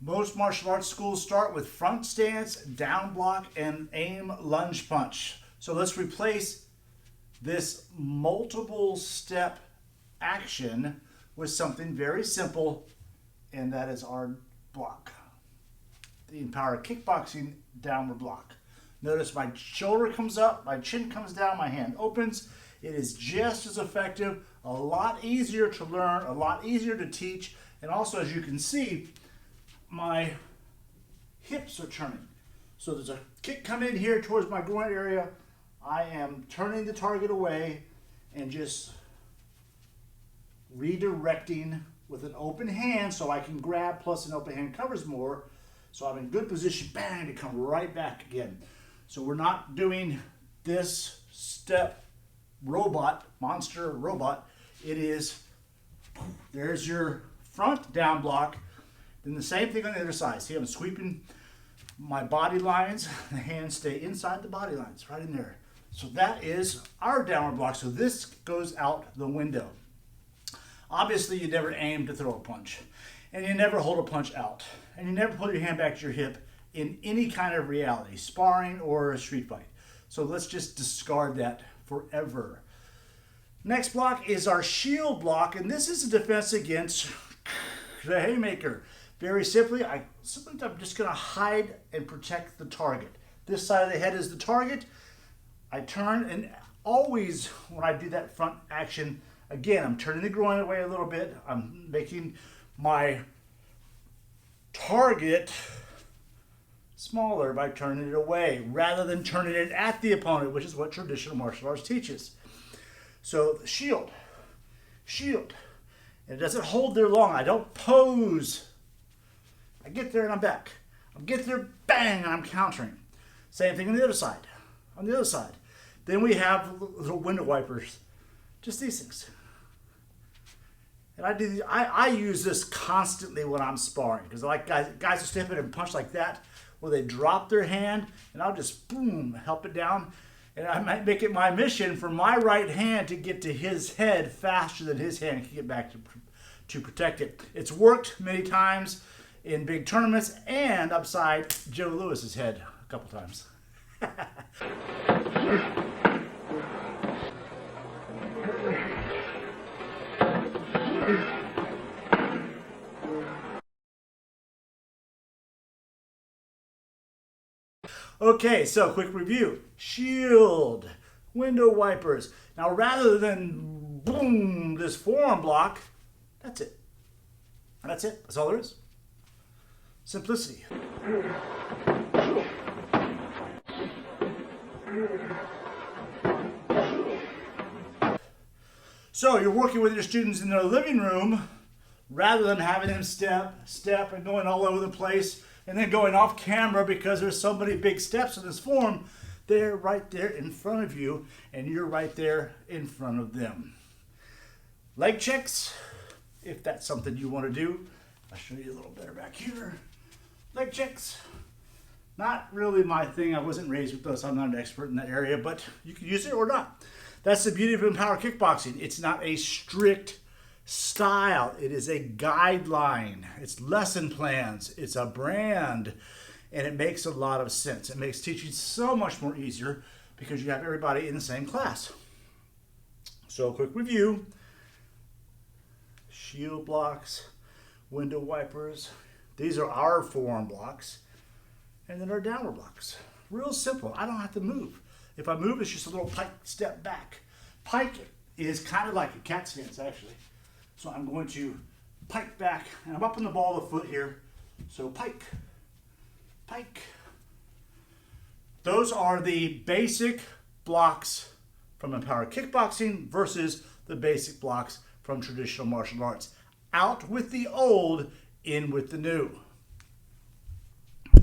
Most martial arts schools start with front stance, down block, and aim lunge punch. So let's replace this multiple step action with something very simple, and that is our block. The Empower Kickboxing downward block. Notice my shoulder comes up, my chin comes down, my hand opens. It is just as effective, a lot easier to learn, a lot easier to teach, and also, as you can see, my hips are turning. So there's a kick coming in here towards my groin area. I am turning the target away and just redirecting with an open hand so I can grab, plus an open hand covers more. So I'm in good position, bang, to come right back again. So we're not doing this step robot, monster robot. It is, there's your front down block. Then the same thing on the other side. See, I'm sweeping my body lines. The hands stay inside the body lines, right in there. So that is our downward block. So this goes out the window. Obviously, you never aim to throw a punch. And you never hold a punch out. And you never pull your hand back to your hip in any kind of reality, sparring or a street fight. So let's just discard that forever. Next block is our shield block, and this is a defense against the haymaker. Very simply, I'm just going to hide and protect the target. This side of the head is the target. I turn, and always when I do that front action, again, I'm turning the groin away a little bit. I'm making my target smaller by turning it away rather than turning it at the opponent, which is what traditional martial arts teaches. So the shield. And it doesn't hold there long. I don't pose. I get there and I'm back. I get there, bang, and I'm countering. Same thing on the other side. Then we have little window wipers. Just these things. And I use this constantly when I'm sparring, because I like guys who step in and punch like that, where they drop their hand, and I'll just boom, help it down. And I might make it my mission for my right hand to get to his head faster than his hand can get back to protect it. It's worked many times in big tournaments and upside Joe Lewis's head a couple times. Okay, so quick review. Shield, window wipers. Now rather than boom, this forearm block, that's it. That's it. That's all there is. Simplicity. So you're working with your students in their living room rather than having them step and going all over the place and then going off camera because there's so many big steps in this form. They're right there in front of you and you're right there in front of them. Leg checks, if that's something you want to do. I'll show you a little better back here. Leg checks, not really my thing. I wasn't raised with those. I'm not an expert in that area, but you can use it or not. That's the beauty of Empower Kickboxing. It's not a strict style. It is a guideline. It's lesson plans. It's a brand, and it makes a lot of sense. It makes teaching so much more easier because you have everybody in the same class. So a quick review. Shield blocks, window wipers. These are our forearm blocks. And then our downward blocks. Real simple. I don't have to move. If I move, it's just a little pike step back. Pike is kind of like a cat stance, actually. So I'm going to pike back, and I'm up on the ball of the foot here. So pike, pike. Those are the basic blocks from Empower Kickboxing versus the basic blocks from traditional martial arts. Out with the old, in with the new.